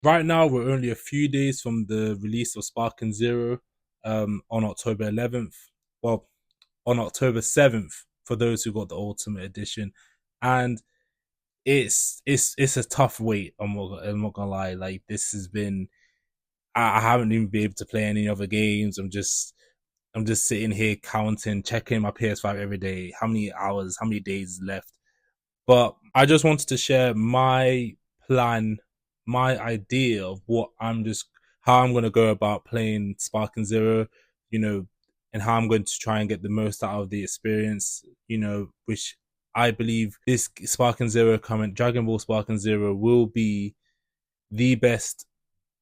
Right now, we're only a few days from the release of Sparking Zero on October 11th. Well, on October 7th for those who got the Ultimate Edition. And it's a tough wait. I'm not gonna lie. Like this has been, I haven't even been able to play any other games. I'm just sitting here counting, checking my PS5 every day. How many hours, how many days left? But I just wanted to share my plan, my idea of what I'm just how I'm gonna go about playing Sparking Zero, you know, and how I'm going to try and get the most out of the experience, which I believe this Sparking Zero coming Dragon Ball Sparking Zero will be the best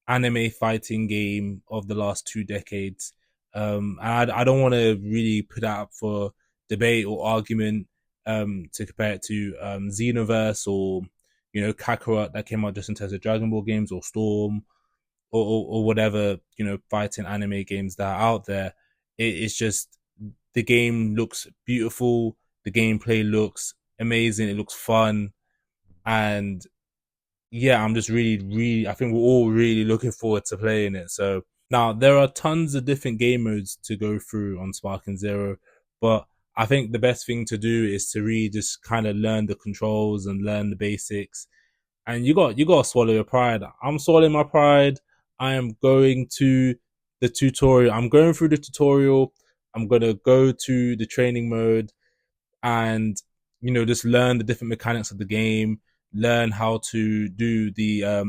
anime fighting game of the last 2 decades. And I don't want to really put that up for debate or argument to compare it to Xenoverse or Kakarot that came out just in terms of Dragon Ball games or Storm or whatever fighting anime games that are out there. It's just the game looks beautiful, the gameplay looks amazing, it looks fun, and yeah, I'm just really, I think we're all really looking forward to playing it. So now there are tons of different game modes to go through on Sparking Zero, but I think the best thing to do is to really just kind of learn the controls and learn the basics. And you got to swallow your pride. I'm swallowing my pride. I am going to the tutorial. I'm going through the tutorial. I'm gonna go to the training mode and just learn the different mechanics of the game, learn how to do the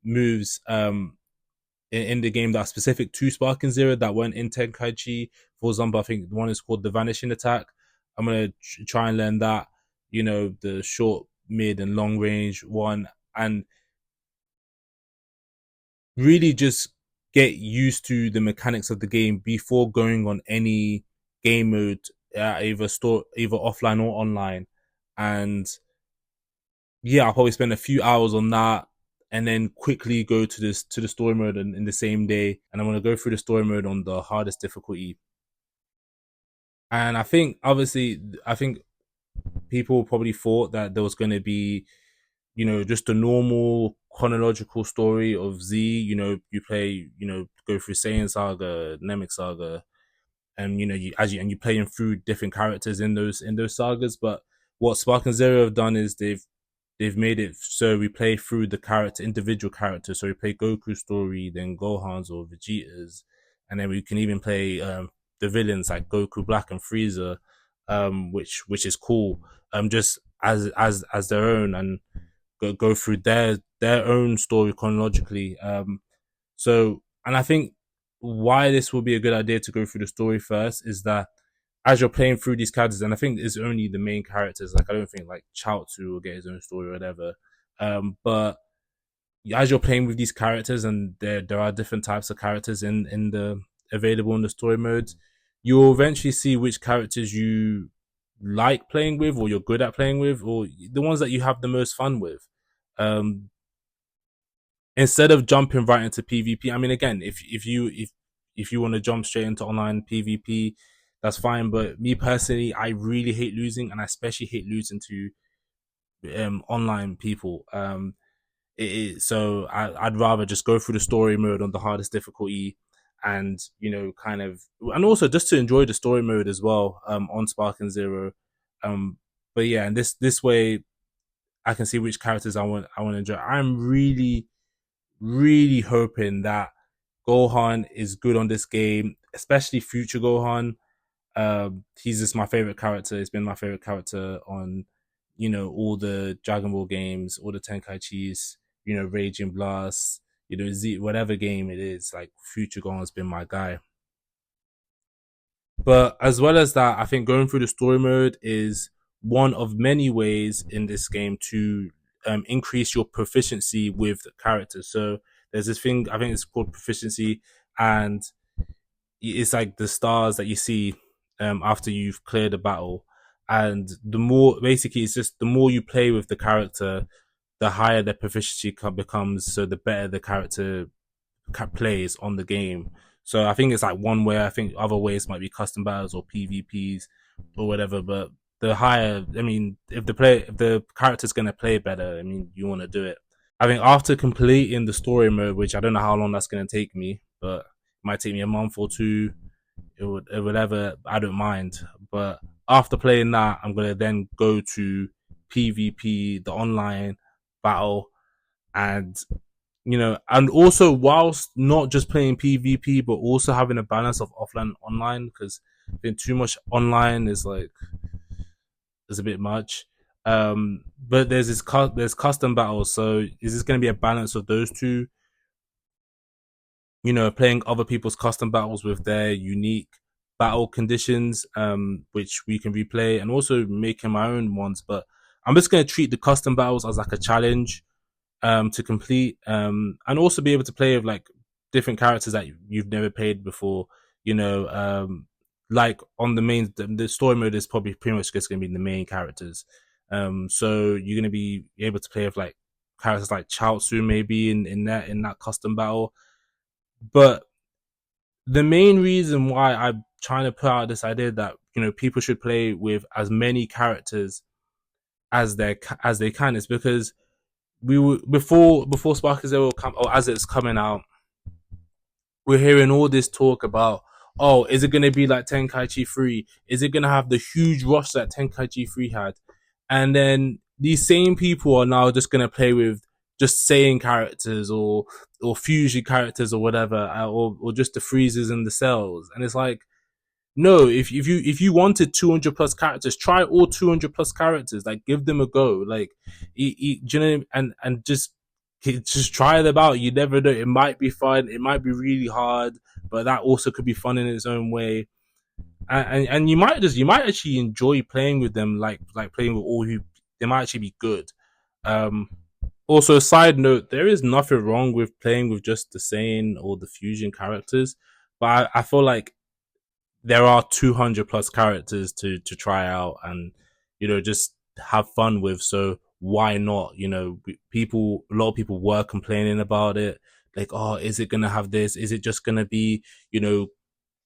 moves in the game that are specific to Sparking Zero that weren't in Tenkaichi. For example, I think one is called the Vanishing Attack. I'm gonna try and learn that, the short, mid, and long range one, and really just get used to the mechanics of the game before going on any game mode, either offline or online. And yeah, I'll probably spend a few hours on that and then quickly go to the story mode in the same day. And I'm gonna go through the story mode on the hardest difficulty. And I think people probably thought that there was gonna be, just a normal chronological story of Z. You play, go through Saiyan Saga, Namek Saga, and and you playing through different characters in those sagas. But what Spark and Zero have done is they've made it so we play through the individual characters. So we play Goku's story, then Gohan's or Vegeta's, and then we can even play the villains like Goku Black and Frieza, which is cool. Just as their own and go through their own story chronologically. And I think why this will be a good idea to go through the story first is that as you're playing through these characters, and I think it's only the main characters. Like I don't think like Chaozu will get his own story or whatever. But as you're playing with these characters, and there are different types of characters in the available in the story modes, you'll eventually see which characters you like playing with, or you're good at playing with, or the ones that you have the most fun with. Um, Instead of jumping right into PvP. I mean, again, if you want to jump straight into online PvP, that's fine. But me personally, I really hate losing, and I especially hate losing to online people. So I'd rather just go through the story mode on the hardest difficulty, and kind of, and also just to enjoy the story mode as well. On Spark and Zero. But yeah, and this way I can see which characters I want to enjoy. I'm really hoping that Gohan is good on this game, especially future Gohan. He's just my favorite character. He's been my favorite character on, all the Dragon Ball games, all the Tenkaichis, Raging Blast, Z, whatever game it is. Like future Gohan's been my guy. But as well as that, I think going through the story mode is one of many ways in this game to increase your proficiency with characters. So there's this thing, I think it's called proficiency, and it's like the stars that you see after you've cleared a battle. And the more, basically, it's just the more you play with the character, the higher their proficiency becomes. So the better the character plays on the game. So I think it's like one way. I think other ways might be custom battles or PvPs or whatever. But the higher, I mean, if the character's gonna play better, I mean, you want to do it. I think after completing the story mode, which I don't know how long that's gonna take me, but it might take me a month or two. It would ever. I don't mind. But after playing that, I'm gonna then go to PvP, the online battle, and and also whilst not just playing PvP, but also having a balance of offline and online, because I think too much online is a bit much. But there's custom battles, so is this going to be a balance of those two? Playing other people's custom battles with their unique battle conditions, which we can replay, and also making my own ones. But I'm just going to treat the custom battles as like a challenge, to complete, and also be able to play with like different characters that you've never played before. Like on the story mode is probably pretty much just going to be the main characters. So you're going to be able to play with like characters like Chaozu maybe in that custom battle. But the main reason why I'm trying to put out this idea that people should play with as many characters as they can is because we were before Sparking Zero come, or as it's coming out, we're hearing all this talk about, oh, is it going to be like Tenkaichi 3? Is it going to have the huge rush that Tenkaichi 3 had? And then these same people are now just going to play with just saying characters or fusion characters or whatever, or just the freezes and the cells. And it's like, no, if you wanted 200 plus characters, try all 200 plus characters. Like, give them a go. Like, and just try them out. You never know. It might be fun. It might be really hard, but that also could be fun in its own way. And you might actually enjoy playing with them, like playing with all who they might actually be good. Um, Also, side note, there is nothing wrong with playing with just the Saiyan or the fusion characters, but I feel like there are 200 plus characters to try out and just have fun with. So why not? A lot of people were complaining about it, like, oh, is it gonna have this? Is it just gonna be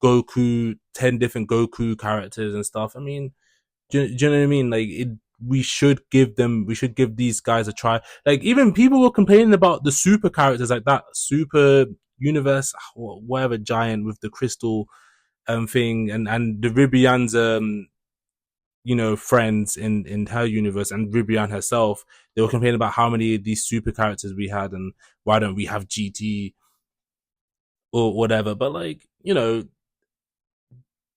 Goku, 10 different Goku characters and stuff? I mean, do you know what I mean? Like, we should give these guys a try. Like, even people were complaining about the super characters, like that super universe, whatever giant with the crystal thing, and the Ribian's friends in her universe, and Ribian herself, they were complaining about how many of these super characters we had, and why don't we have GT or whatever. But like,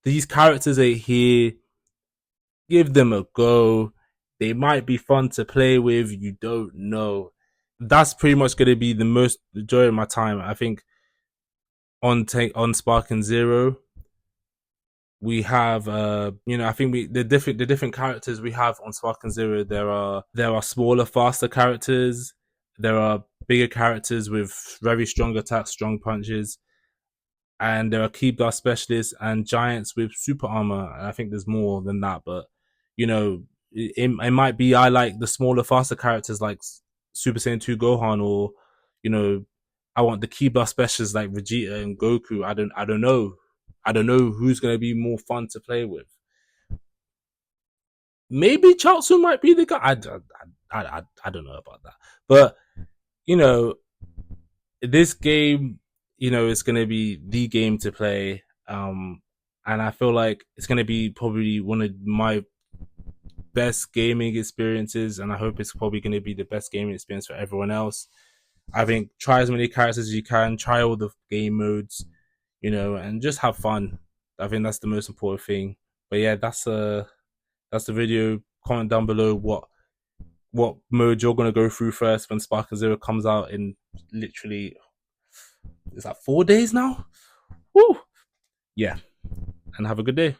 these characters are here. Give them a go. They might be fun to play with. You don't know. That's pretty much going to be the most joy of my time, I think, on Sparking Zero. We have I think the different characters we have on Sparking Zero, there are smaller, faster characters, there are bigger characters with very strong attacks, strong punches, and there are key blast specialists and giants with super armor. And I think there's more than that, but it might be I like the smaller, faster characters like Super Saiyan 2 Gohan, or you know I want the key blast specialists like Vegeta and Goku. I don't know who's going to be more fun to play with. Maybe Chaozu might be the guy. I don't know about that. But, you know, this game, it's going to be the game to play. And I feel like it's going to be probably one of my best gaming experiences. And I hope it's probably going to be the best gaming experience for everyone else. I think try as many characters as you can, try all the game modes, and just have fun. I think that's the most important thing. But yeah, that's the video. Comment down below what mode you're gonna go through first when Sparking Zero comes out in literally, is that 4 days now? Woo! Yeah, and have a good day.